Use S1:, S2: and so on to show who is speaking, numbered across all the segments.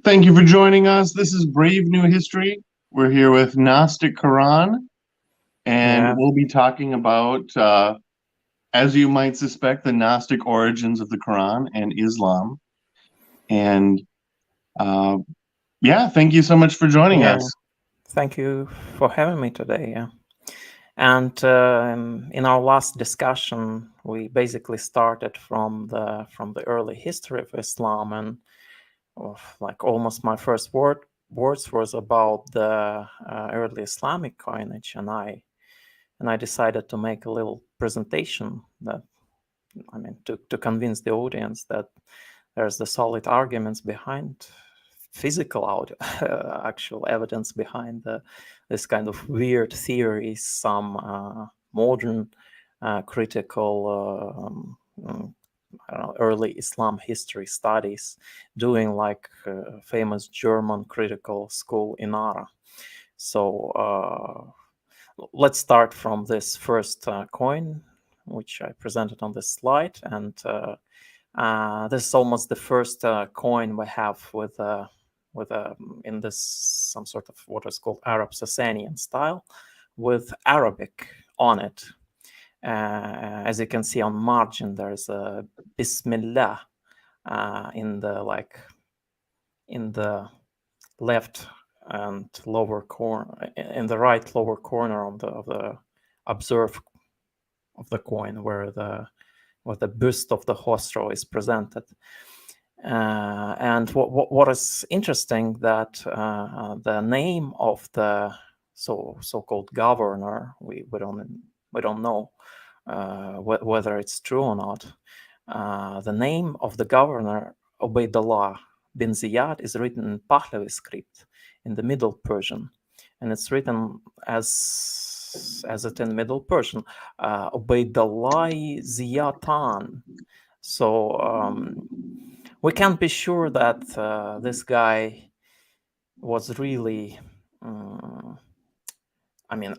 S1: Thank you for joining us. This is Brave New History. We're here with Gnostic Quran, and
S2: Yeah,
S1: we'll be talking about, as you might suspect, the Gnostic origins of the Quran and Islam. And uh, yeah, thank you so much for joining
S2: yeah.
S1: us.
S2: Thank you for having me today. Yeah. And in our last discussion, we basically started from the early history of Islam, and like almost my first words was about the early Islamic coinage, and I decided to make a little presentation that to convince the audience that there's the solid arguments behind physical actual evidence behind this kind of weird theories, some modern critical I don't know, early Islam history studies doing like famous German critical school in Ara. So let's start from this first coin, which I presented on this slide. And this is almost the first coin we have with in this some sort of what is called Arab-Sasanian style with Arabic on it. As you can see on margin, there's a Bismillah in the left and lower corner, in the right lower corner of the observe of the coin, where the bust of the Khosrow is presented. And what is interesting that the name of the so-called governor, we don't know whether it's true or not. The name of the governor, Ubaydullah bin Ziyad, is written in Pahlavi script in the Middle Persian, and it's written as it in Middle Persian, Ubaydullah Ziyatan. So we can't be sure that this guy was really,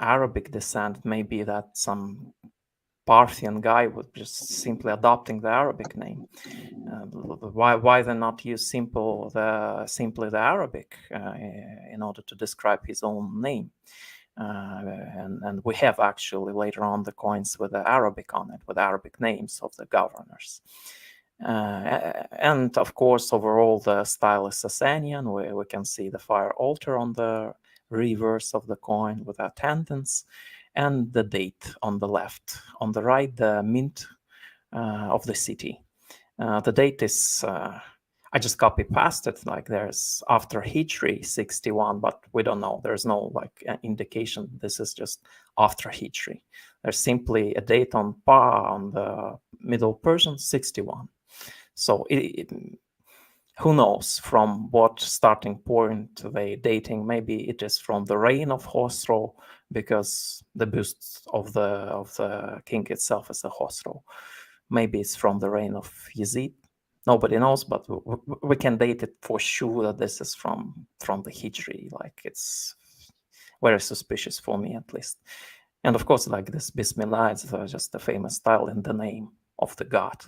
S2: Arabic descent. Maybe that some Parthian guy was just simply adopting the Arabic name. Why then not use simply the Arabic in order to describe his own name? And we have actually later on the coins with the Arabic on it, with Arabic names of the governors. And of course, overall, the style is Sasanian. We can see the fire altar on the reverse of the coin with attendants, and the date on the left. On the right, the mint of the city. The date is, I just copy pasted, like there's after Hijri 61, but we don't know. There's no like indication. This is just after Hijri. There's simply a date on the Middle Persian 61. So who knows from what starting point they dating? Maybe it is from the reign of Khosrow, because the bust of the king itself is a Khosrow. Maybe it's from the reign of Yazid. Nobody knows, but we can date it for sure that this is from the Hijri. Like, it's very suspicious for me, at least. And of course, like this Bismillah is just a famous style in the name of the god,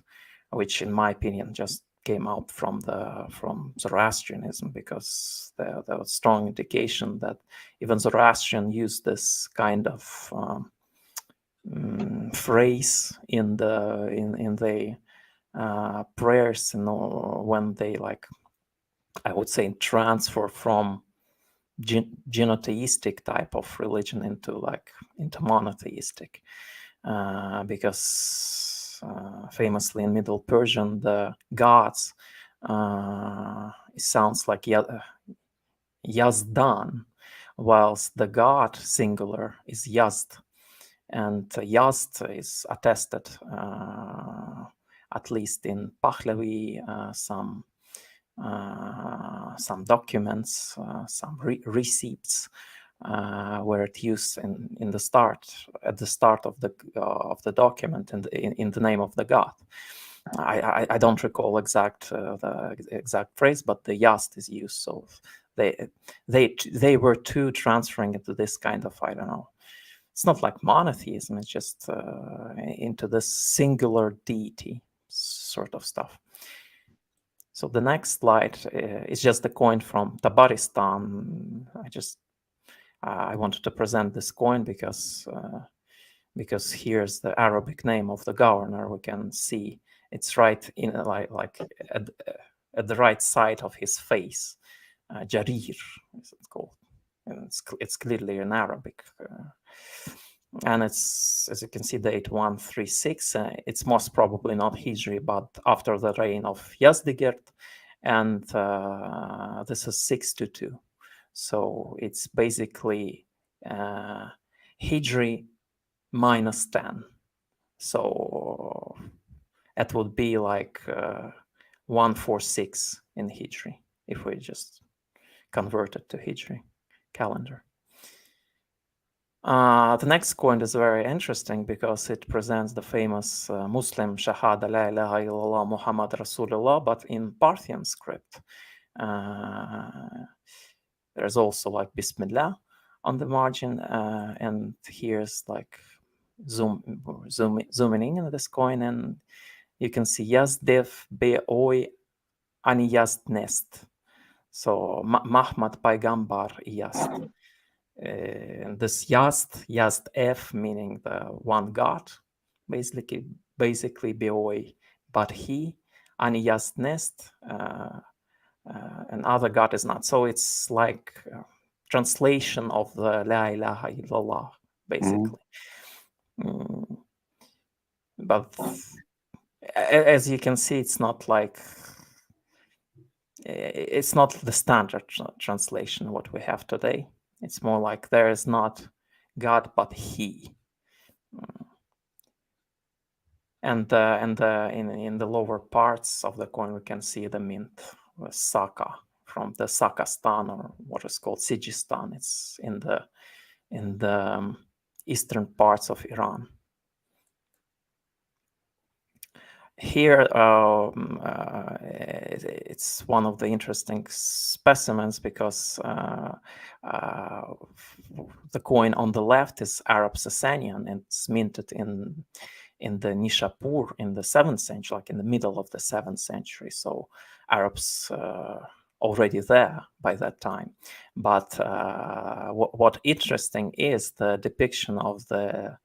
S2: which in my opinion just came out from Zoroastrianism, because there was strong indication that even Zoroastrian used this kind of phrase in the prayers, when they, like, I would say, transfer from genotheistic type of religion into monotheistic, because famously in Middle Persian, the gods, it sounds like Yazdan, whilst the god singular is Yazd, and Yazd is attested, at least in Pahlavi, some documents, some receipts were it used at the start of the document in the name of the god. I don't recall the exact phrase, but the Yazd is used. So they were too transferring into this kind of, I don't know. It's not like monotheism. It's just into this singular deity sort of stuff. So the next slide is just a coin from Tabaristan. I wanted to present this coin because here's the Arabic name of the governor. We can see it's right in like at the right side of his face. Jarir is it called, and it's clearly in Arabic. And it's, as you can see, date 136. It's most probably not Hijri, but after the reign of Yazdegerd, and this is 622. So it's basically Hijri minus 10. So it would be like 146 in Hijri if we just convert it to Hijri calendar. The next coin is very interesting because it presents the famous Muslim Shahada La ilaha illallah Muhammad Rasulullah, but in Parthian script. There's also like Bismillah on the margin, and here's like zooming in this coin, and you can see Yazdev Be'oi Ani Yazd Nest. So Mahmad Paigambar Yazd. This Yazd F, meaning the one God, basically Be'oi, but he, Ani Yazd Nest, another God is not. So it's like translation of the La ilaha illallah, basically. But as you can see, it's not like it's not the standard translation what we have today. It's more like there is not God but He. And in the lower parts of the coin we can see the mint, the Saka, from the Sakastan, or what is called Sijistan. It's in the eastern parts of Iran. Here, it's one of the interesting specimens because the coin on the left is Arab-Sasanian, and it's minted in the Nishapur in the 7th century, like in the middle of the 7th century. So Arabs already there by that time. But what interesting is the depiction of the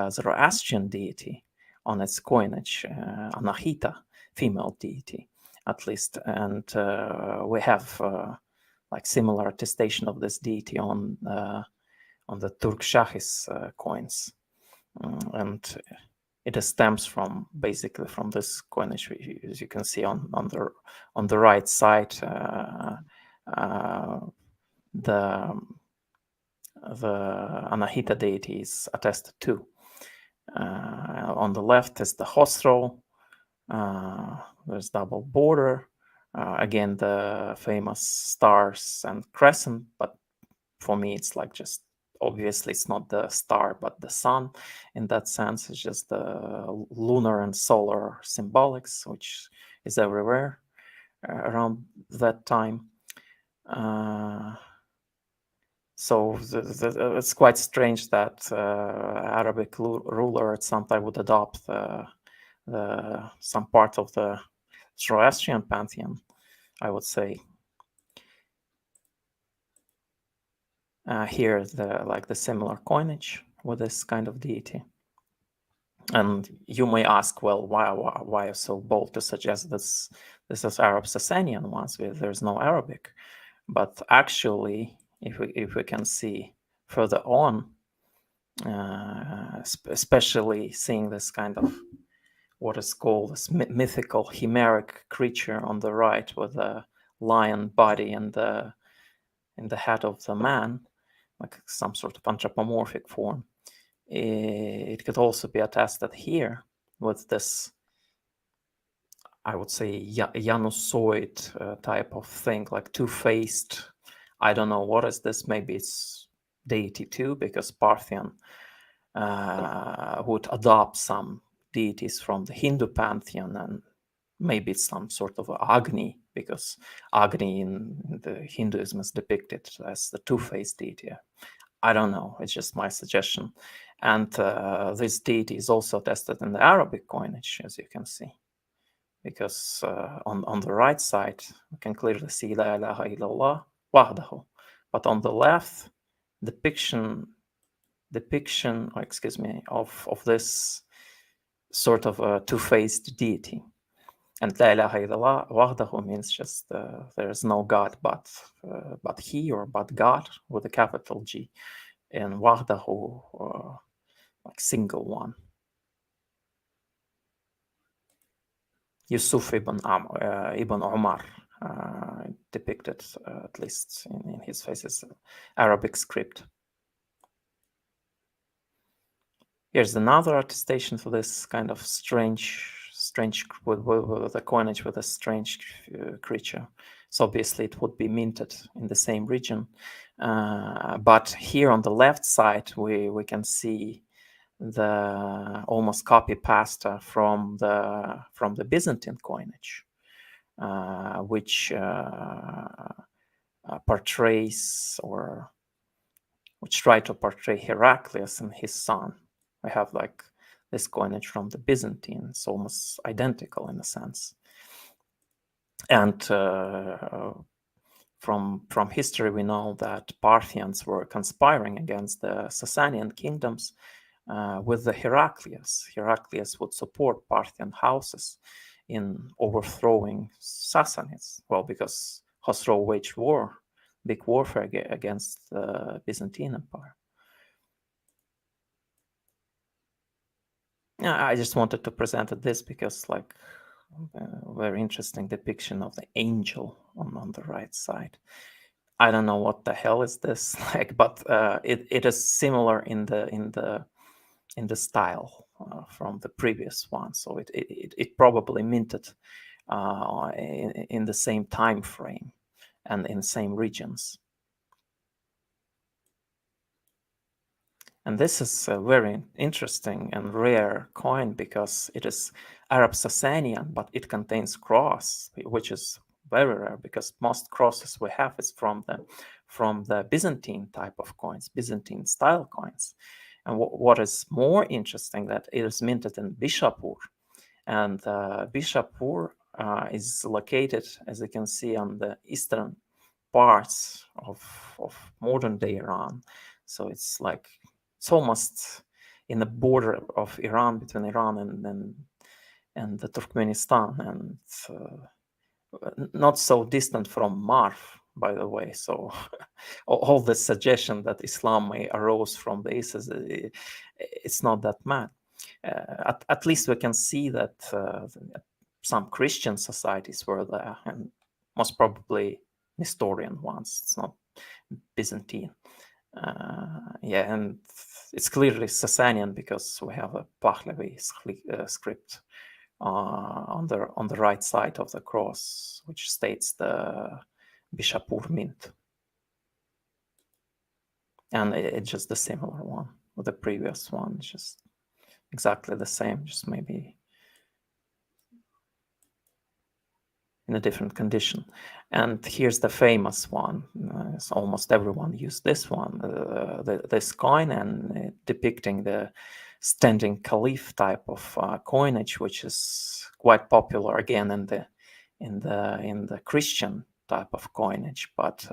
S2: Zoroastrian deity on its coinage, Anahita, female deity, at least. And we have like similar attestation of this deity on the Turk Shahis coins. And it stems from basically from this coinage, as you can see on the right side. The Anahita deity is attested to. On the left is the Khosrow. There's double border. Again, the famous stars and crescent, but for me, it's like just obviously it's not the star, but the sun. In that sense, it's just the lunar and solar symbolics, which is everywhere around that time. So it's quite strange that Arabic ruler at some time would adopt some part of the Zoroastrian pantheon, I would say. Here, the similar coinage with this kind of deity. And you may ask, well, why so bold to suggest this is Arab-Sasanian ones? There's no Arabic, but actually, if we can see further on, especially seeing this kind of what is called this mythical chimeric creature on the right with a lion body and the head of the man, like some sort of anthropomorphic form. It could also be attested here with this, I would say, Janusoid type of thing, like two-faced. I don't know what is this. Maybe it's deity too, because Parthian would adopt some deities from the Hindu pantheon, and maybe it's some sort of Agni, because Agni in the Hinduism is depicted as the two-faced deity. I don't know. It's just my suggestion. And this deity is also tested in the Arabic coinage, as you can see. because on the right side we can clearly see La ilaha illallah wahdahu, but on the left depiction, or excuse me, of this sort of a two-faced deity. And La ilaha illallah wahdahu means just there is no God but he, or but God with a capital G, and wahdahu like single one. Yusuf ibn Umar depicted, at least in his faces, Arabic script. Here's another attestation for this kind of strange with a coinage with a strange creature. So obviously it would be minted in the same region, but here on the left side we can see the almost copy pasta from the Byzantine coinage, which portrays, or which try to portray Heraclius and his son. We have like this coinage from the Byzantine. It's almost identical in a sense. And from history, we know that Parthians were conspiring against the Sasanian kingdoms with the Heraclius. Heraclius would support Parthian houses in overthrowing Sassanids. Well, because Khosrow waged big warfare against the Byzantine Empire. Yeah, I just wanted to present this because, like, a very interesting depiction of the angel on the right side. I don't know what the hell is this like, but it is similar in the style from the previous one. So it probably minted in the same time frame and in same regions. And this is a very interesting and rare coin because it is Arab-Sasanian, but it contains cross, which is very rare because most crosses we have is from the Byzantine type of coins, Byzantine style coins. And what is more interesting, that it is minted in Nishapur, and Nishapur is located, as you can see, on the eastern parts of modern day Iran. So it's like it's almost in the border of Iran, between Iran and the Turkmenistan, and not so distant from Marv, by the way. So all the suggestion that Islam may arose from the East, it's not that mad. At least we can see that some Christian societies were there, and most probably Nestorian ones. It's not Byzantine. Yeah, and it's clearly Sasanian because we have a Pahlavi script on the right side of the cross, which states the Nishapur mint, and it's just the similar one with the previous one. It's just exactly the same, just maybe in a different condition. And here's the famous one. So almost everyone used this one, this coin, and depicting the standing caliph type of coinage, which is quite popular again in the Christian type of coinage, but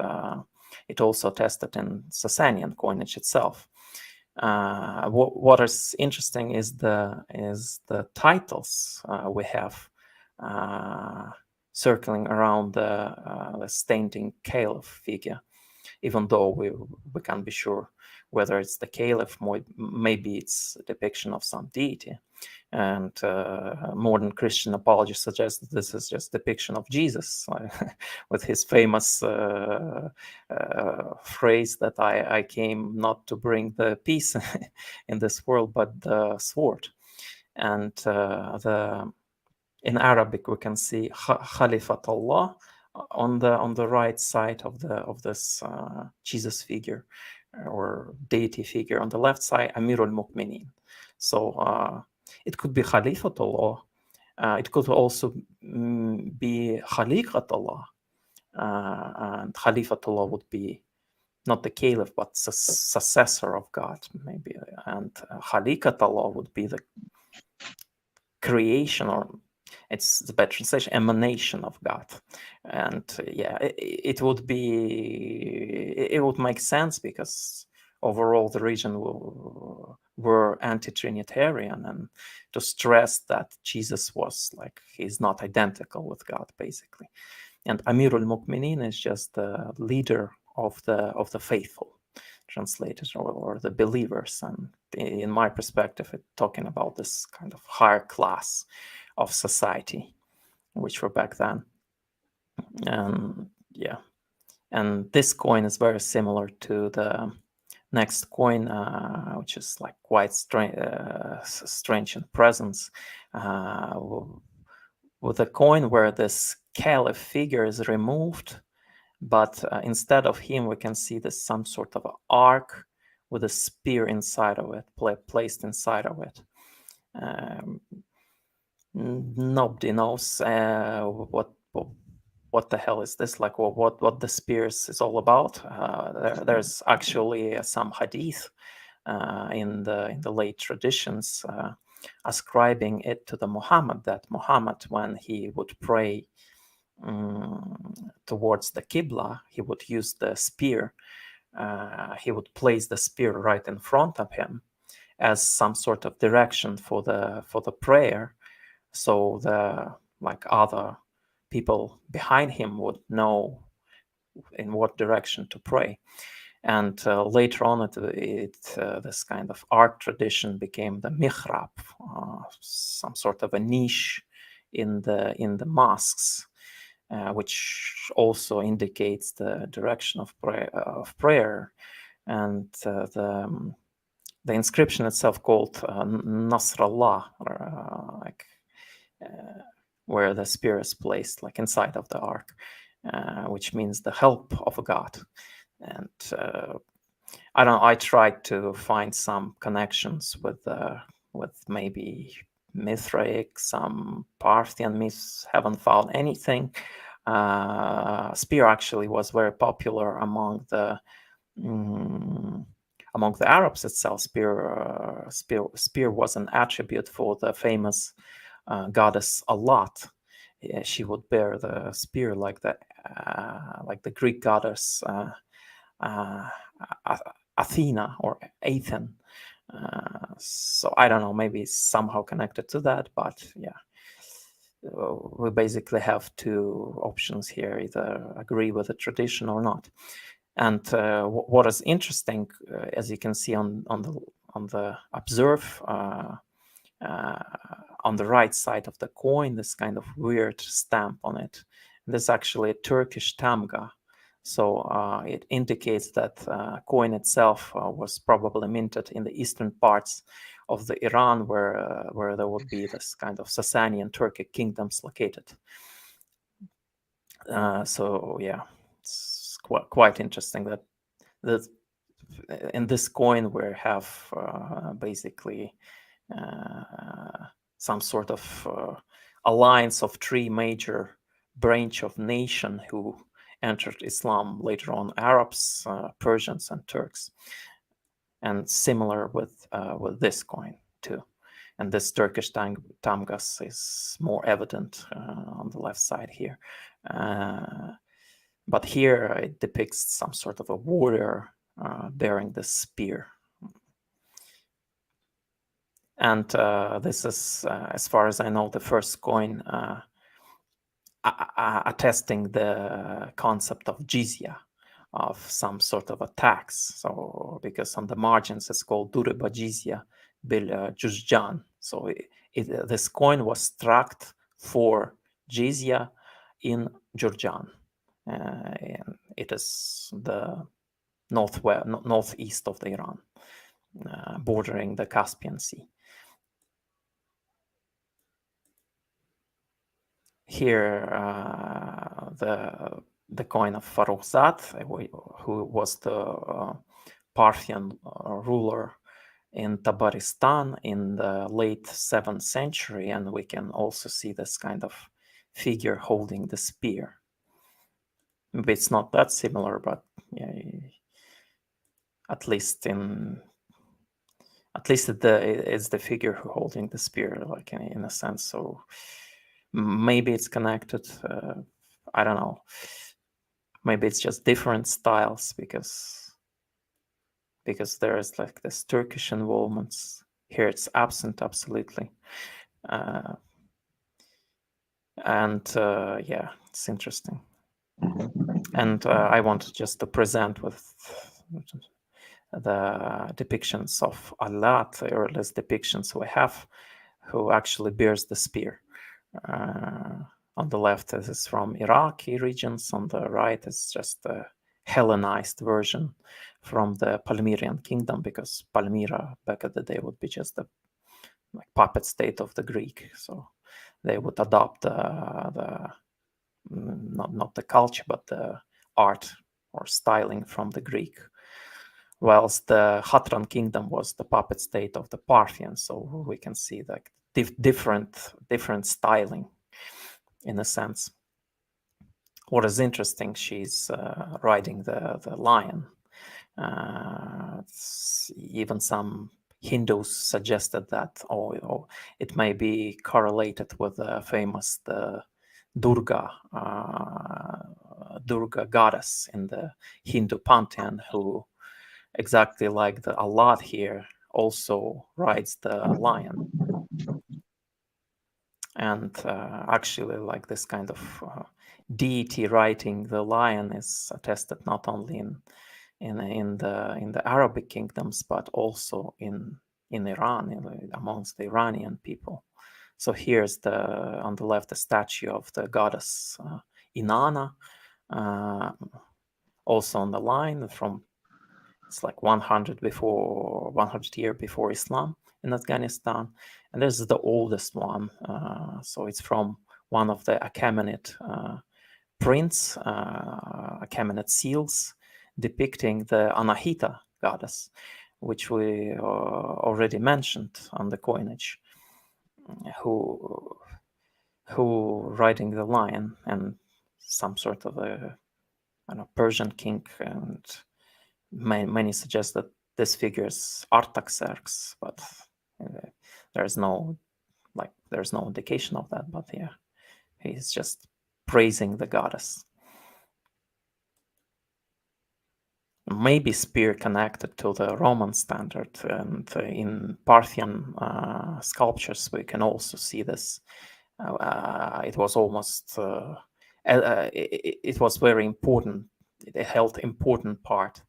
S2: it also tested in Sasanian coinage itself. What is interesting is the titles we have circling around the standing caliph figure, even though we can't be sure whether it's the caliph, maybe it's a depiction of some deity. And modern Christian apologists suggest that this is just depiction of Jesus with his famous phrase that I came not to bring the peace in this world, but the sword. And in Arabic, we can see Khalifatullah on the right side of this Jesus figure or deity figure. On the left side, Amirul Mu'minin. So it could be Khalifatullah. It could also be Khaliqatullah. And Khalifatullah would be not the caliph, but successor of God, maybe. And Khaliqatullah would be the creation, or it's the better translation, emanation of God. And yeah, it would make sense, because overall the region were anti-Trinitarian, and to stress that Jesus was like, he's not identical with God, basically. And Amirul Mu'minin is just the leader of the faithful, translated, or the believers. And in my perspective, it's talking about this kind of higher class of society, which were back then. And yeah, and this coin is very similar to the next coin, which is like quite strange in presence, with a coin where this caliph figure is removed, but instead of him, we can see this some sort of ark with a spear inside of it, placed inside of it. Nobody knows what the hell is this, like what the spears is all about. There's actually some hadith in the late traditions ascribing it to the Muhammad, that Muhammad, when he would pray towards the Qibla, he would use the spear. He would place the spear right in front of him as some sort of direction for the prayer, so the other people behind him would know in what direction to pray. And later on, this kind of art tradition became the mihrab, some sort of a niche in the mosques, which also indicates the direction of prayer. And the inscription itself, called Nasrallah, where the spear is placed, like inside of the ark, which means the help of God. And I tried to find some connections with maybe Mithraic, some Parthian myths. Haven't found anything. Spear actually was very popular among the Arabs itself. Spear was an attribute for the famous goddess Allat. She would bear the spear like the Greek goddess Athena or Athene. So I don't know, maybe it's somehow connected to that, but yeah, we basically have two options here: either agree with the tradition or not. And what is interesting, as you can see on the observe, on the right side of the coin, this kind of weird stamp on it. This is actually a Turkish tamga. So it indicates that coin itself was probably minted in the eastern parts of the Iran, where there would be this kind of Sasanian Turkic kingdoms located. So yeah, it's quite interesting that in this coin we have basically some sort of alliance of three major branch of nation who entered Islam later on: Arabs, Persians, and Turks. And similar with this coin too. And this Turkish tamgas is more evident on the left side here. But here it depicts some sort of a warrior bearing this spear. And this is, as far as I know, the first coin attesting the concept of jizya, of some sort of a tax. So because on the margins it's called Duriba Jizya bil Juzjan. So this coin was struck for jizya in Jurjan. And it is the northeast of the Iran, bordering the Caspian Sea. Here, the coin of Farrukhzad, who was the Parthian ruler in Tabaristan in the late 7th century, and we can also see this kind of figure holding the spear. Maybe it's not that similar, but yeah, at least it's the figure who holding the spear, like in a sense. So Maybe it's connected. I don't know. Maybe it's just different styles because there's like this Turkish involvements. Here it's absent absolutely. Yeah, it's interesting. And I want just to present with the depictions of Allah, the earliest depictions we have, who actually bears the spear. On the left, this is from Iraqi regions. On the right is just a Hellenized version from the Palmyrian kingdom, because Palmyra back in the day would be just the like puppet state of the Greek. So they would adopt the not the culture, but the art or styling from the Greek, whilst the Hatran kingdom was the puppet state of the Parthians. So we can see like different styling in a sense. What is interesting, she's riding the lion. Even some Hindus suggested that it may be correlated with the famous Durga goddess in the Hindu-Pantheon, who exactly like the Allah here also rides the lion. And actually, like this kind of deity riding the lion is attested not only in the Arabic kingdoms, but also in Iran, amongst the Iranian people. So here's on the left the statue of the goddess Inanna, also on the line from it's like 100 years before Islam in Afghanistan, and this is the oldest one. So it's from one of the Achaemenid prints, Achaemenid seals, depicting the Anahita goddess, which we already mentioned on the coinage, who riding the lion, and some sort of a Persian king, and many suggest that this figure is Artaxerxes, but there's no indication of that. But yeah, he's just praising the goddess. Maybe spear connected to the Roman standard, and in Parthian sculptures we can also see this. It was almost it was very important. It held important part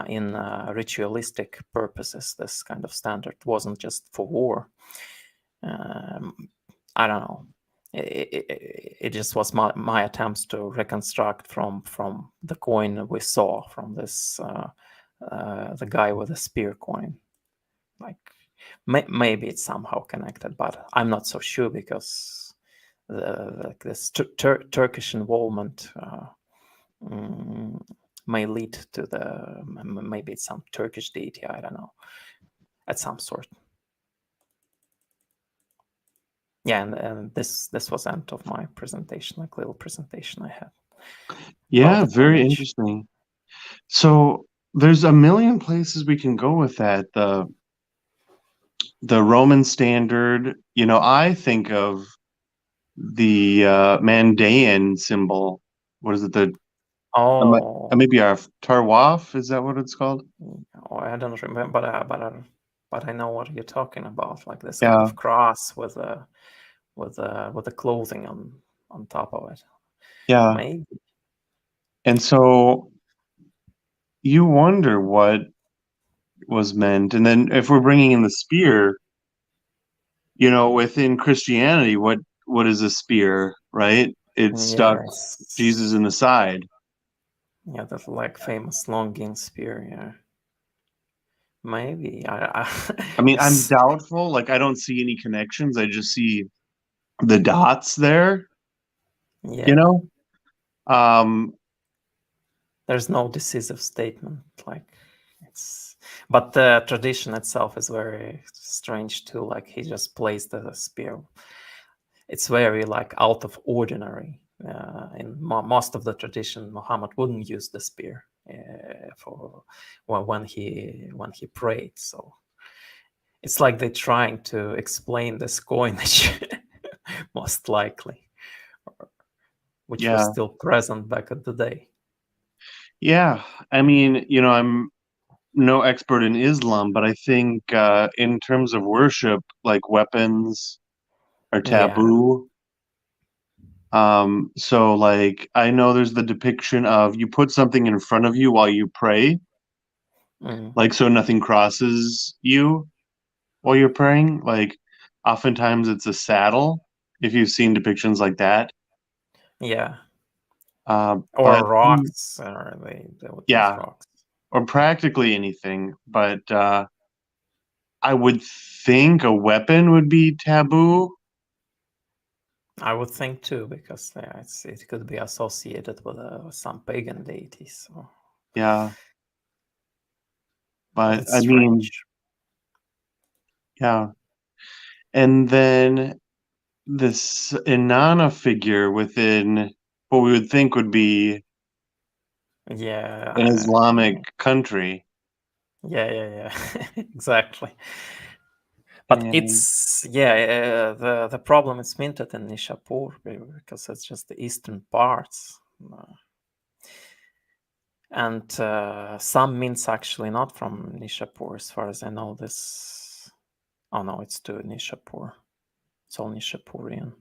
S2: in ritualistic purposes. This kind of standard wasn't just for war. I don't know. It just was my attempts to reconstruct from the coin we saw from this the guy with the spear coin. Like maybe it's somehow connected, but I'm not so sure, because this Turkish involvement may lead to maybe it's some Turkish deity, I don't know, at some sort. Yeah, and this was end of my presentation, like little presentation I had.
S1: Yeah, very interesting. So there's a million places we can go with that. The Roman standard, I think of the Mandaean symbol. What is it? Maybe our Tarwaf, is that what it's called?
S2: Oh, I don't remember, but I know what you're talking about, like this kind of cross with the clothing on top of it.
S1: Yeah.
S2: Maybe.
S1: And so you wonder what was meant. And then if we're bringing in the spear, within Christianity, what is a spear, right? It stuck Jesus in the side.
S2: Yeah, that's like famous longing spear. Yeah, maybe. I
S1: mean, I'm doubtful. Like, I don't see any connections. I just see the dots there.
S2: Yeah.
S1: There's
S2: no decisive statement. Like but the tradition itself is very strange too. Like he just placed the spear. It's very like out of ordinary. In most of the tradition, Muhammad wouldn't use the spear for when he prayed. So it's like they're trying to explain this coinage most likely, which
S1: Yeah.
S2: was still present back in the day.
S1: Yeah. I mean, I'm no expert in Islam, but I think in terms of worship, like weapons are
S2: Yeah.
S1: taboo. So like I know there's the depiction of you put something in front of you while you pray,
S2: Mm.
S1: like so nothing crosses you while you're praying. Like oftentimes it's a saddle, if you've seen depictions like that.
S2: Yeah.
S1: But
S2: Or rocks, or they would use
S1: yeah,
S2: rocks.
S1: or practically anything. But I would think a weapon would be taboo.
S2: I would think too, because it could be associated with some pagan deities. So.
S1: Yeah,
S2: But
S1: but
S2: it's
S1: I mean,
S2: strange.
S1: yeah. And then this Inanna figure within what we would think would be an
S2: Yeah,
S1: Islamic country.
S2: yeah. Exactly. But
S1: And
S2: it's the problem is minted in Nishapur because it's just the eastern parts. And some mints actually not from Nishapur, as far as I know. This, oh no, it's to Nishapur. It's all Nishapurian.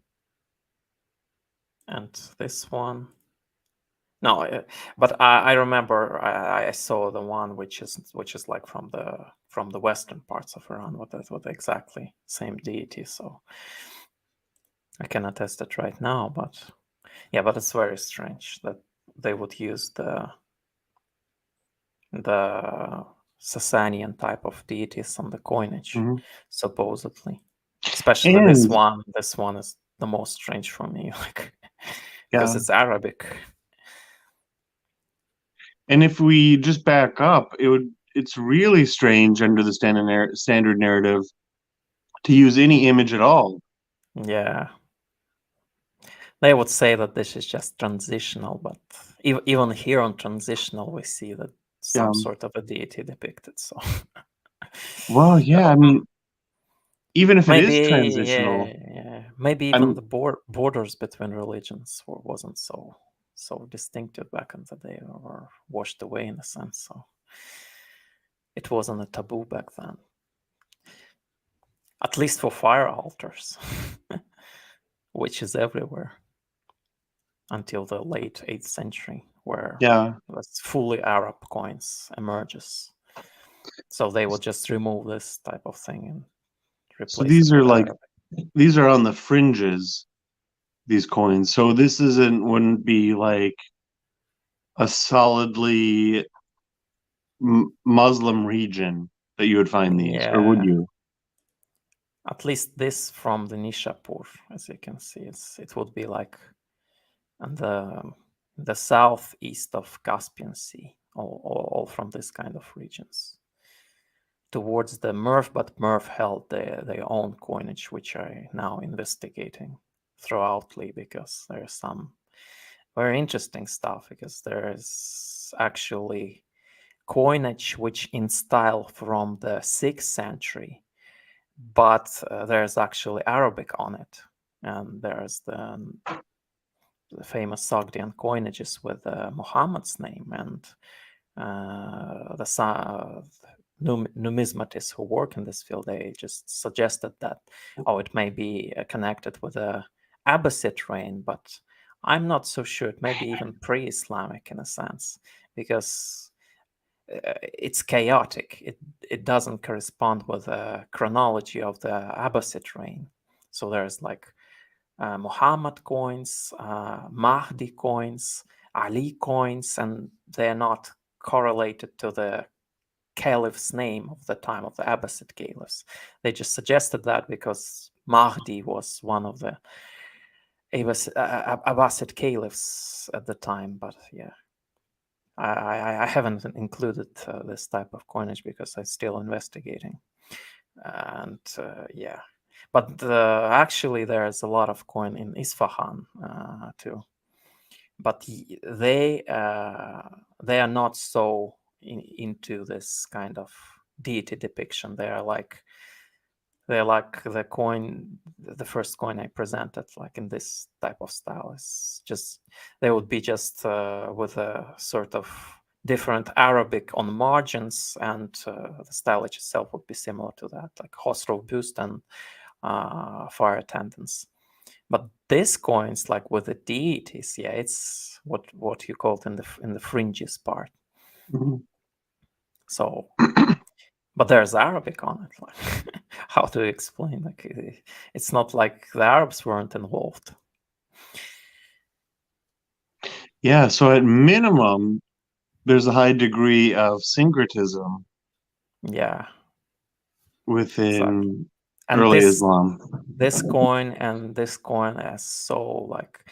S2: And this one, no, but I remember I saw the one which is like from the western parts of Iran with the exactly same deity. So I can attest it right now, but yeah, but it's very strange that they would use the Sasanian type of deities on the coinage,
S1: mhm.
S2: supposedly. Especially this
S1: and
S2: one. This one is the most strange for me, like because
S1: yeah,
S2: it's Arabic.
S1: and if we just back up, it's really strange under the standard narrative to use any image at all.
S2: Yeah. They would say that this is just transitional, but even here on transitional, we see that
S1: Yeah.
S2: some sort of a deity depicted. So
S1: Well, yeah, I mean, even if it is
S2: maybe,
S1: transitional,
S2: maybe even
S1: I'm
S2: the borders between religions wasn't so distinctive back in the day, or washed away in a sense. So it wasn't a taboo back then, at least for fire altars, which is everywhere until the late 8th century, where
S1: yeah.
S2: this fully Arab coins emerges. So they will just remove this type of thing and
S1: So
S2: replace it with Arabic.
S1: these are on the fringes, these coins. So this wouldn't be like a solidly Muslim region that you would find these, or would
S2: Yeah,
S1: you?
S2: at least this from the Nishapur, as you can see, it would be like on the southeast of Caspian Sea, all from this kind of regions towards the Merv, but Merv held their own coinage, which I now investigating throughoutly, because there's some very interesting stuff, because there is actually coinage which in style from the 6th century, but there's actually Arabic on it, and there's the famous Sogdian coinages with Muhammad's name, and the numismatists who work in this field, they just suggested that, it may be connected with the Abbasid reign, but I'm not so sure. It may be even pre-Islamic in a sense, because it's chaotic. It doesn't correspond with the chronology of the Abbasid reign. So there's like Muhammad coins, Mahdi coins, Ali coins, and they're not correlated to the caliph's name of the time of the Abbasid caliphs. They just suggested that because Mahdi was one of the Abbasid caliphs at the time. But yeah, I haven't included this type of coinage because I'm still investigating. And yeah, but actually there's a lot of coin in Isfahan too. But they are not so into this kind of deity depiction. They are like They like the coin, the first coin I presented, like in this type of style, is just, they would be just with a sort of different Arabic on margins, and the stylage itself would be similar to that, like Khosrow bust and fire attendants. But this coin's like with the deities, yeah, it's what you called in the fringes part.
S1: Mhm.
S2: So, but there's Arabic on it. Like, how to explain? Like, it's not like the Arabs weren't involved.
S1: Yeah, so at minimum, there's a high degree of syncretism
S2: Yeah, exactly.
S1: within
S2: And
S1: early Islam.
S2: this coin and this coin is so like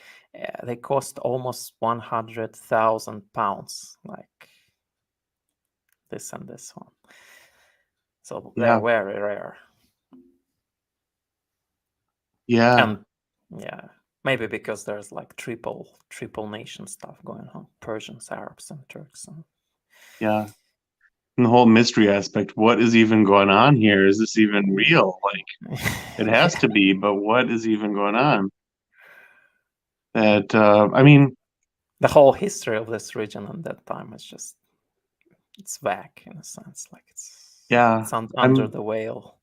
S2: they cost almost 100,000 pounds, like this and this one. So they're
S1: Yeah,
S2: very rare.
S1: yeah,
S2: And yeah, maybe because there's like triple nation stuff going on: Persians, Arabs, and Turks. And
S1: yeah. And the whole mystery aspect, what is even going on here? Is this even real? Like, it has
S2: yeah,
S1: to be, but what is even going on? That, I mean,
S2: the whole history of this region at that time is just, it's vague in a sense, like
S1: yeah,
S2: it's under
S1: I'm,
S2: the veil.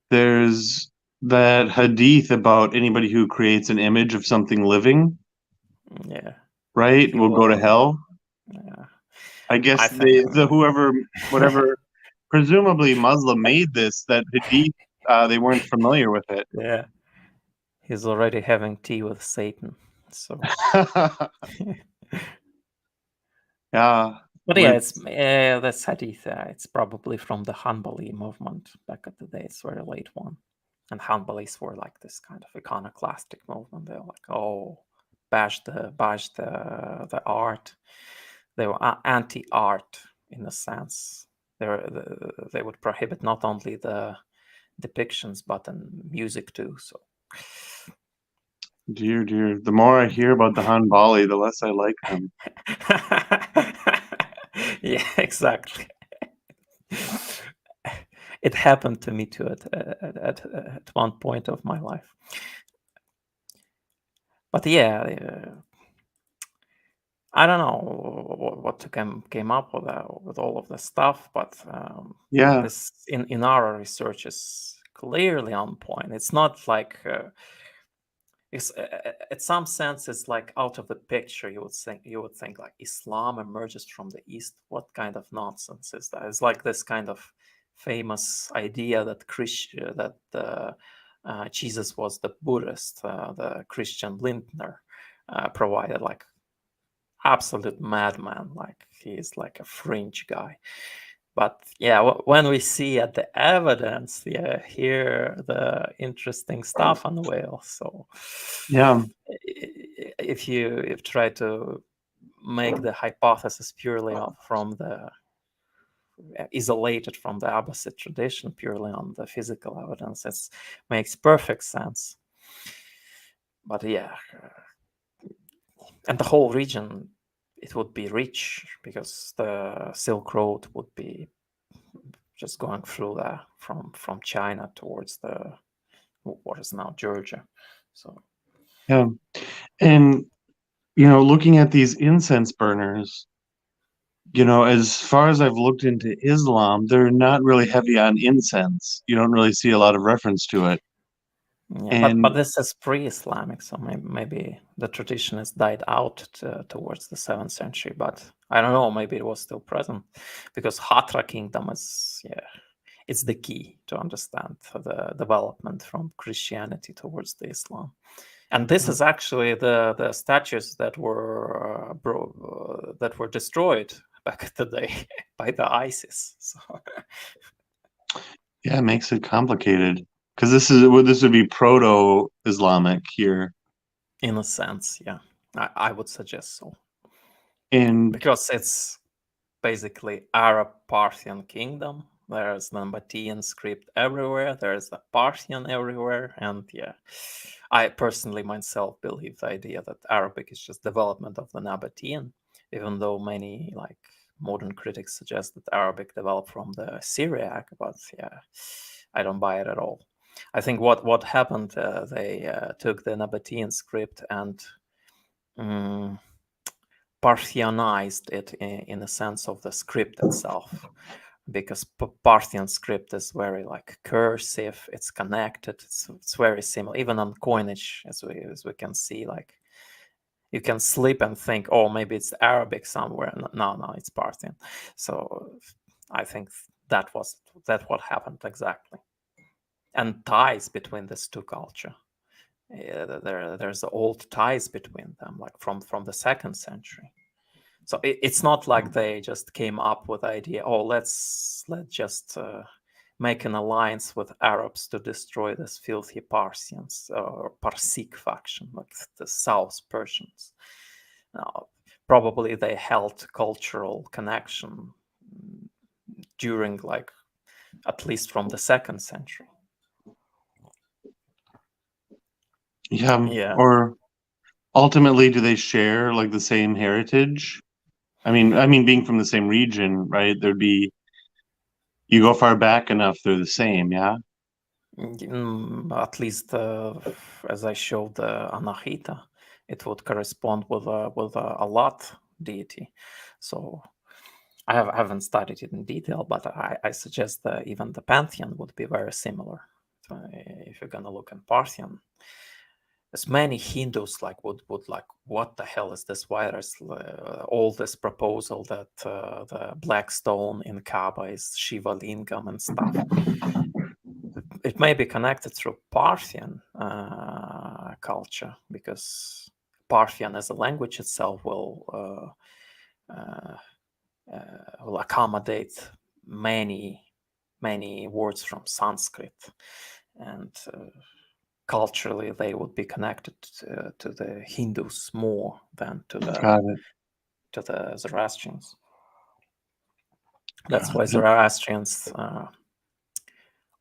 S1: there's that hadith about anybody who creates an image of something living,
S2: Yeah,
S1: right,
S2: he
S1: will go to
S2: will.
S1: hell.
S2: Yeah,
S1: I
S2: I
S1: guess
S2: think.
S1: the whoever, whatever, presumably Muslim made this, that hadith, they weren't familiar with it.
S2: Yeah, he's already having tea with Satan. So,
S1: Yeah,
S2: but yeah,
S1: with,
S2: it's that's hadith. It's probably from the Hanbali movement back at the day. It's a very late one, and Hanbalis were like this kind of iconoclastic movement. They're like, oh, bash the art. They were anti-art in a sense. They would prohibit not only the depictions but in music too. So
S1: dear, dear, the more I hear about the Hanbali, the less I like them.
S2: yeah, exactly. It happened to me too at one point of my life. But yeah, I don't know what came up with all of this stuff, but
S1: Yeah,
S2: this in our research is clearly on point. It's not like it's in some sense it's like out of the picture. You would think like Islam emerges from the East. What kind of nonsense is that? It's like this kind of famous idea that Jesus was the Buddhist, the Christian Lindner provided, like absolute madman, like he's like a fringe guy. But yeah, when we see at the evidence, yeah, here the interesting stuff unveils. So
S1: yeah,
S2: if you try to make the hypothesis purely from the isolated from the Abbasid tradition, purely on the physical evidence, it makes perfect sense. But yeah, and the whole region, it would be rich because the Silk Road would be just going through there from China towards the what is now Georgia. So
S1: yeah. And, looking at these incense burners, as far as I've looked into Islam, they're not really heavy on incense. You don't really see a lot of reference to it.
S2: yeah, but
S1: And
S2: this is pre-Islamic, so maybe the tradition has died out towards the 7th century. But I don't know, maybe it was still present because Hatra kingdom is, yeah, it's the key to understand the development from Christianity towards the Islam. And this is actually the statues that were destroyed back in the day by the ISIS. So
S1: yeah, it makes it complicated because this would be proto-Islamic here.
S2: in a sense, yeah, I would suggest so,
S1: And
S2: because it's basically Arab-Parthian kingdom. There's Nabatean script everywhere. There's a Parthian everywhere, and yeah, I personally myself believe the idea that Arabic is just development of the Nabatean, even though many modern critics suggest that Arabic developed from the Syriac. But yeah, I don't buy it at all. I think what happened, they took the Nabatean script and Parthianized it in the sense of the script itself, because Parthian script is very like cursive, it's connected, it's very similar, even on coinage, as we can see, like you can sleep and think, oh, maybe it's Arabic somewhere. No, it's Parthian. So I think that what happened exactly. And ties between these two culture. There's old ties between them, like from the 2nd century. So it's not like they just came up with the idea, oh, let's just make an alliance with Arabs to destroy this filthy Parsians or Parsic faction, like the South Persians. Now, probably they held cultural connection during, like, at least from the 2nd century.
S1: Yeah. Or ultimately, do they share like the same heritage? I mean, being from the same region, right? There'd be, you go far back enough, they're the same, yeah.
S2: At least, as I showed the Anahita, it would correspond with a lot deity. So I haven't studied it in detail, but I suggest that even the pantheon would be very similar. So if you're gonna look in Parthian, as many Hindus would like, what the hell is this? Why there's all this proposal that the black stone in Kaaba is Shiva Lingam and stuff. It may be connected through Parthian culture, because Parthian as a language itself will accommodate many words from Sanskrit, and culturally they would be connected to the Hindus more than to the Zoroastrians. That's why Zoroastrians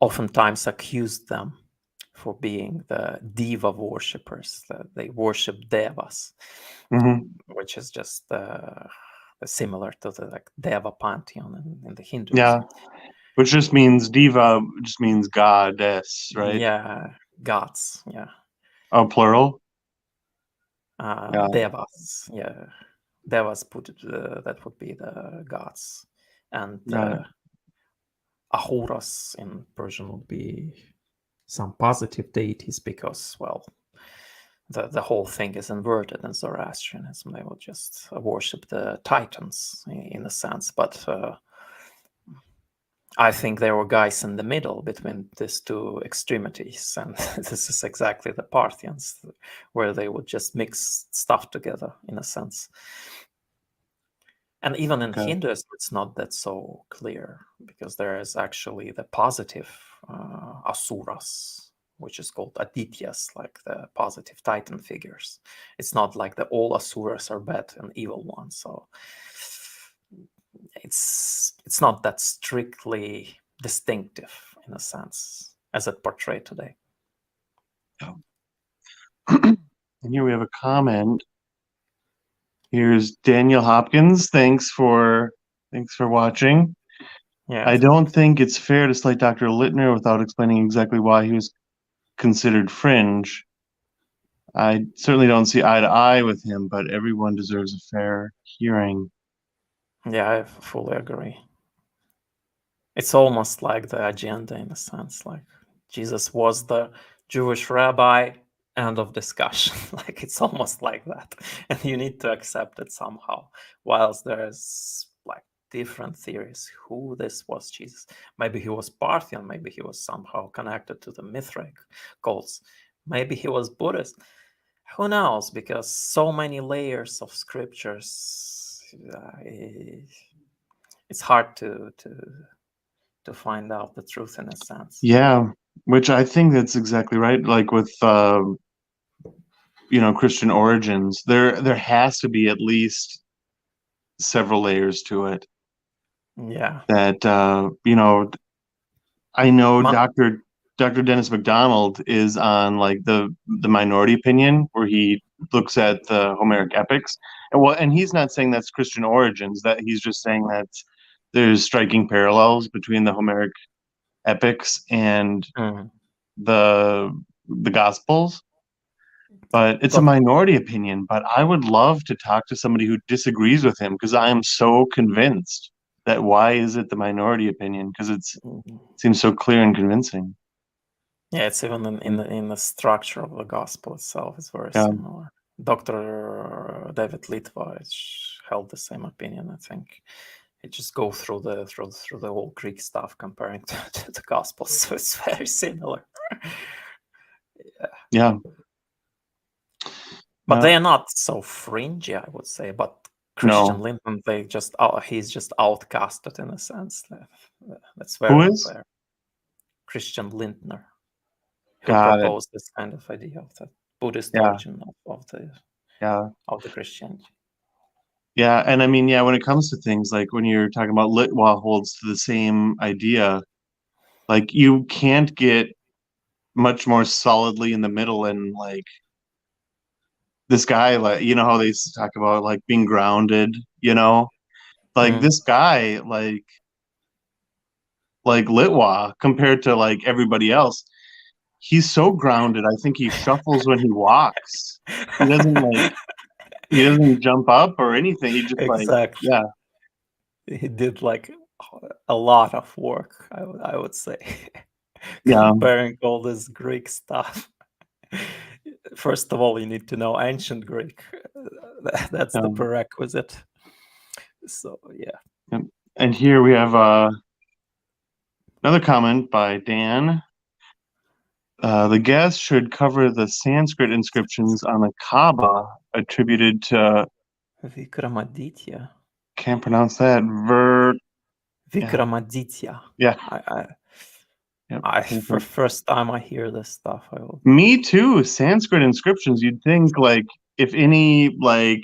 S2: oftentimes accused them for being the diva worshippers. They worship devas, which is just similar to the like deva pantheon in the Hinduism.
S1: Yeah, which just means diva, just means goddess, right?
S2: Yeah, gods. Yeah.
S1: Oh, plural.
S2: Devas. Yeah, devas. That would be the gods, and Ahuras in Persian would be some positive deities, because, well, the whole thing is inverted in Zoroastrianism. They would just worship the Titans in a sense, but I think there were guys in the middle between these two extremities, and this is exactly the Parthians, where they would just mix stuff together in a sense. And even in Hinduism, it's not that so clear, because there is actually the positive asuras, which is called adityas, like the positive titan figures. It's not like all asuras are bad and evil ones. So it's not that strictly distinctive in a sense as it portrayed today.
S1: And here we have a comment. Here's Daniel Hopkins. Thanks for watching.
S2: Yeah.
S1: I don't think it's fair to slight Dr. Littner without explaining exactly why he was considered fringe. I certainly don't see eye to eye with him, but everyone deserves a fair hearing.
S2: Yeah, I fully agree. It's almost like the agenda in a sense, like Jesus was the Jewish rabbi, end of discussion. Like it's almost like that, and you need to accept it somehow. Whilst there's like different theories who this was Jesus. Maybe he was Parthian, maybe he was somehow connected to the Mithraic cults, maybe he was Buddhist. Who knows? Because so many layers of scriptures, it's hard to find out the truth in a sense.
S1: Yeah, which I think that's exactly right. Like with Christian origins, there has to be at least several layers to it.
S2: Yeah.
S1: That I know Dr. Dennis MacDonald is on like the minority opinion, where he looks at the Homeric epics, and he's not saying that's Christian origins. That he's just saying that there's striking parallels between the Homeric epics and
S2: Mhm.
S1: the Gospels. But it's a
S2: But
S1: minority opinion. But I would love to talk to somebody who disagrees with him, because I am so convinced that why is it the minority opinion? Because it seems so clear and convincing.
S2: yeah, it's even in the structure of the gospel itself is very
S1: Yeah.
S2: similar. Dr. David Litvich held the same opinion. I think it just go through the whole Greek stuff comparing to the gospel, so it's very similar.
S1: Yeah.
S2: But they are not so fringy, I would say. But Christian
S1: No.
S2: Lindner, he's just outcasted in a sense. That's
S1: Who
S2: very
S1: is?
S2: unfair. Christian Lindner, who
S1: Got it.
S2: proposed this kind of idea of the Buddhist
S1: Yeah.
S2: origin of
S1: Yeah.
S2: the Christianity.
S1: Yeah. And I mean, yeah, when it comes to things like when you're talking about Litwa holds to the same idea, like you can't get much more solidly in the middle. And like this guy, like, you know how they talk about like being grounded, like this guy, like Litwa compared to like everybody else, he's so grounded. I think he shuffles when he walks. He doesn't jump up or anything. He just like,
S2: Exactly.
S1: yeah,
S2: He did like a lot of work, I would say,
S1: yeah,
S2: comparing all this Greek stuff. First of all, you need to know ancient Greek. That's the prerequisite. So yeah.
S1: yeah. And here we have another comment by Dan. The guest should cover the Sanskrit inscriptions on the Kaaba attributed to,
S2: Vikramaditya.
S1: can't pronounce that,
S2: Vikramaditya.
S1: yeah.
S2: For first time I hear this stuff.
S1: Me too. Sanskrit inscriptions. You'd think like if any
S2: I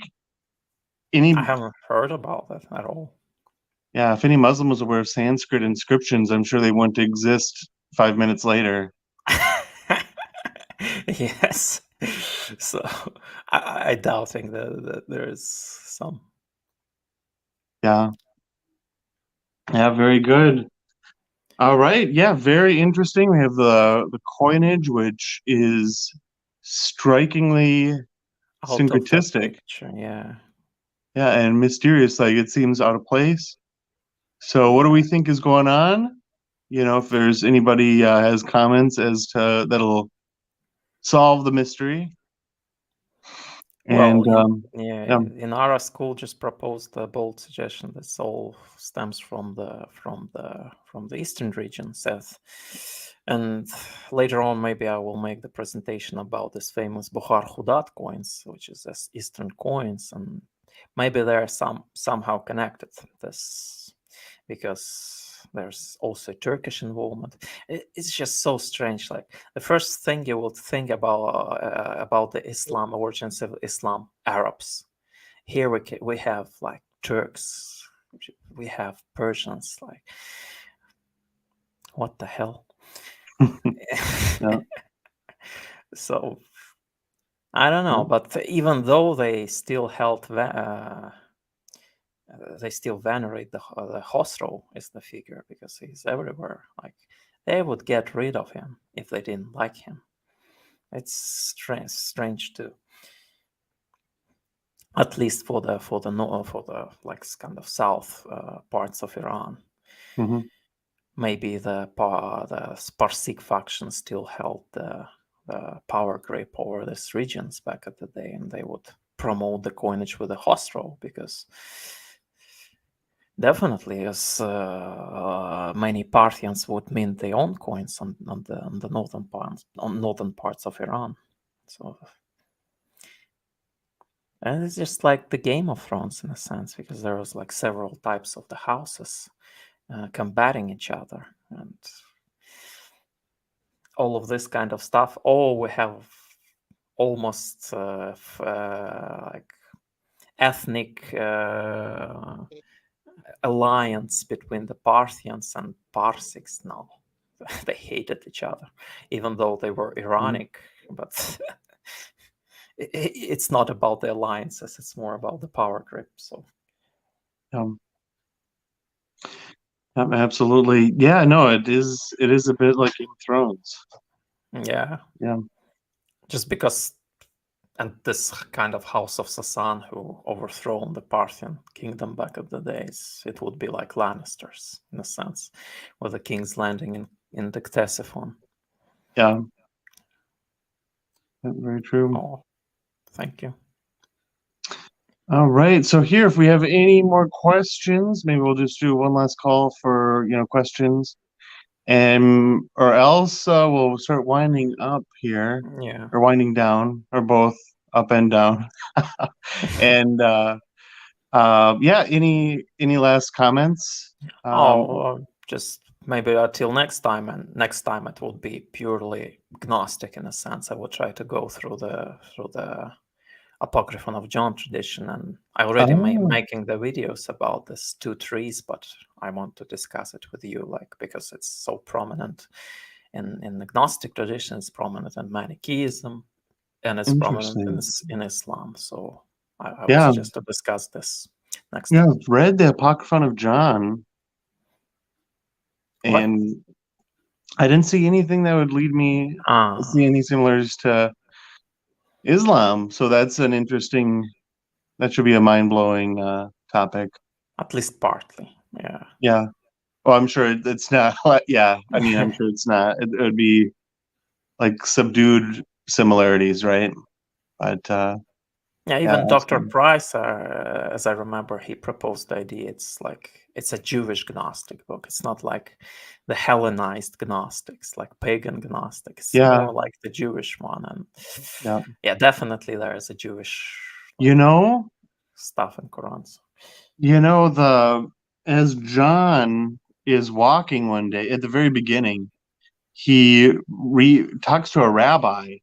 S2: haven't heard about that at all.
S1: Yeah, if any Muslim was aware of Sanskrit inscriptions, I'm sure they wouldn't exist 5 minutes later.
S2: Yes. So I doubting that there is some.
S1: Yeah. Yeah, very good. All right. Yeah, very interesting. We have the coinage, which is strikingly
S2: Out of that
S1: syncretistic.
S2: picture, yeah.
S1: Yeah, and mysterious. Like it seems out of place. So what do we think is going on? If there's anybody has comments as to that'll solve the mystery.
S2: Well,
S1: And
S2: in our school, just proposed a bold suggestion that all stems from the eastern region, Seth. And later on, maybe I will make the presentation about this famous Bukhar Khudat coins, which is as Eastern coins, and maybe they are somehow connected. This because there's also Turkish involvement. It's just so strange. Like the first thing you would think about the Islam origins of Islam, Arabs. Here we have like Turks, we have Persians. Like what the hell? So I don't know, but even though they still they still venerate the Khosrow as the figure because he's everywhere. Like they would get rid of him if they didn't like him. It's strange too. At least for the like kind of south parts of Iran.
S1: Mm-hmm.
S2: Maybe the Parsik faction still held the power grip over these regions back at the day, and they would promote the coinage with the Khosrow because definitely, as many Parthians would mint their own coins on the northern parts of Iran. So, and it's just like the Game of Thrones in a sense, because there was like several types of the houses combating each other, and all of this kind of stuff. Oh, we have almost like ethnic alliance between the Parthians and Parsics now. They hated each other, even though they were Iranic. But it's not about the alliances; it's more about the power grip. So,
S1: Absolutely. Yeah, no, it is a bit like Game of Thrones.
S2: Yeah.
S1: Yeah.
S2: Just because, and this kind of House of Sasan who overthrown the Parthian kingdom back in the days, it would be like Lannisters in a sense, with the King's Landing in the Ctesiphon.
S1: Yeah. Very true.
S2: Oh, thank you.
S1: All right. So here, if we have any more questions, maybe we'll just do one last call for, questions. And or else we'll start winding up here,
S2: Yeah.
S1: or winding down, or both up and down. And yeah, any last comments?
S2: Just maybe until next time, and next time it will be purely Gnostic in a sense. I will try to go through the Apocryphon of John tradition, and I already making the videos about this 2 trees, but I want to discuss it with you, like, because it's so prominent in the Gnostic tradition, it's prominent in Manichaeism, and it's prominent in Islam. So I would suggest to discuss this next time.
S1: I've read the Apocryphon of John, and I didn't see anything that would lead me to see any similarities to Islam. So that's an interesting, that should be a mind-blowing topic.
S2: At least partly, yeah.
S1: Yeah. Well, I'm sure it's not. Yeah, I mean, I'm sure it's not. It would be like subdued similarities, right? But
S2: yeah, even Dr. Price, as I remember, he proposed the idea. It's a Jewish Gnostic book. It's not like the Hellenized Gnostics, like pagan Gnostics. It's more like the Jewish one. And yeah, definitely there is a Jewish stuff in Qurans.
S1: As John is walking one day at the very beginning, he talks to a rabbi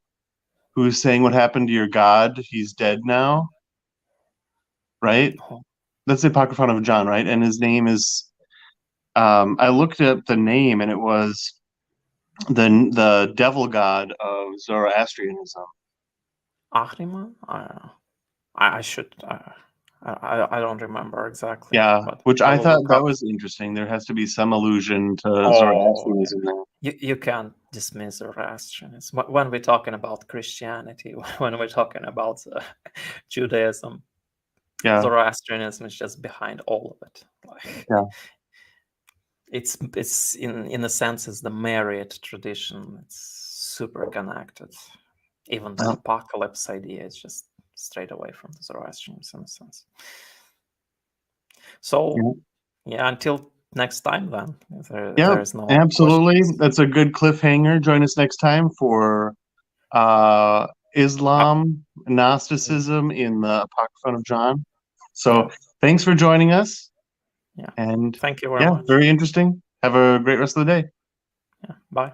S1: who's saying, "What happened to your God? He's dead now." Right? That's the Apocryphon of John, right? And his name is, I looked up the name, and it was the devil god of Zoroastrianism.
S2: Ahriman? I should. I don't remember exactly.
S1: Yeah,
S2: but
S1: which I thought that was interesting. There has to be some allusion to Zoroastrianism there.
S2: You can't dismiss Zoroastrianism when we're talking about Christianity, when we're talking about Judaism.
S1: Yeah,
S2: Zoroastrianism is just behind all of it. It's in a sense it's the myriad tradition. It's super connected. Even the apocalypse idea is just straight away from the Zoroastrians in a sense. So until next time then. There's no
S1: absolutely.
S2: questions.
S1: That's a good cliffhanger. Join us next time for Islam, Gnosticism in the Apocryphon of John. So thanks for joining us.
S2: Yeah.
S1: And
S2: thank you very much.
S1: Very interesting. Have a great rest of the day.
S2: Yeah. Bye.